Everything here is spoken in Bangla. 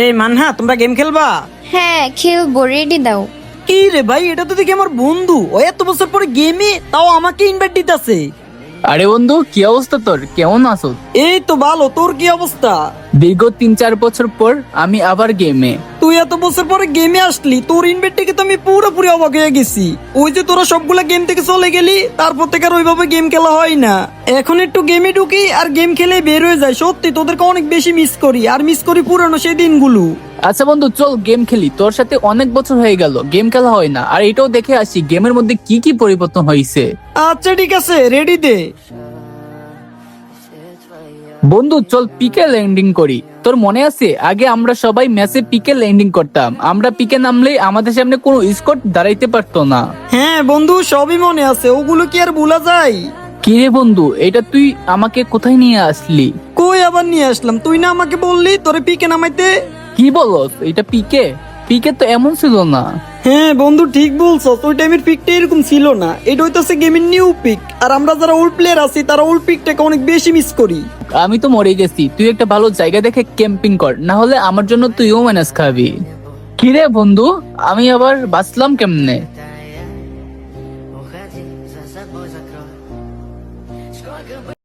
এই মানহা, তোমরা গেম খেলবা? হ্যাঁ খেলবো, রেডি দাও। কি রে ভাই, এটা তো দেখি আমার বন্ধু। ও এত বছর পরে গেমে, তাও আমাকে ইনভাইট দিতেছে। আরে বন্ধু, কি অবস্থা তোর? কেমন আছো? এই তো ভালো, তোর কি অবস্থা? দীর্ঘ 3-4 বছর পর আমি আবার গেমে। তুই এত বছর পরে গেমে আসলি, তোর ইনভাইট থেকে তো আমি পুরোপুরি অবাক হয়ে গেছি। ওই যে তোরা সবগুলা গেম থেকে চলে গেলি, তারপর থেকে আর ওইভাবে গেম খেলা হয় না। এখন একটু গেমে ঢুকি আর গেম খেলে বের হয়ে যায়। সত্যি তোদেরকে অনেক বেশি মিস করি, আর মিস করি পুরানো সেই দিনগুলো। আচ্ছা বন্ধু, চল গেম খেলি। তোর সাথে অনেক বছর হয়ে গেল গেম খেলা হয় না, আর এটাও দেখে আসি গেমের মধ্যে কি কি পরিবর্তন হয়েছে। আচ্ছা ঠিক আছে, রেডি দে। বন্ধু চল পিকে ল্যান্ডিং করি। তোর মনে আছে আগে আমরা সবাই ম্যাচে পিকে ল্যান্ডিং করতাম? আমরা পিকে নামলেই আমাদের সামনে কোনো স্কোর দাঁড়াইতে পারতো না। হ্যাঁ বন্ধু, সবই মনে আছে, ওগুলো কি আর ভোলা যায়? কি রে বন্ধু, এটা তুই আমাকে কোথায় নিয়ে আসলি? কই আবার নিয়ে আসলাম? তুই না আমাকে বললি তোরে পিকে নামাইতে। কি বলস? এটা পিকে? পিকে তো এমন ছিল না। হ্যাঁ বন্ধু, ঠিক বলছো। ওই টাইমের পিকটা এরকম ছিল না। এটা হইতাছে গেমের নিউ পিক, আর আমরা যারা ওল্ড প্লেয়ার আছি তারা ওল্ড পিকটাকে অনেক বেশি মিস করি। আমি তো মরে গেছি। তুই একটা ভালো জায়গা দেখে ক্যাম্পিং কর, না হলে আমার জন্য তুইও ম্যানেজ খাবি। কি রে বন্ধু, আমি আবার বাঁচলাম কেমনে?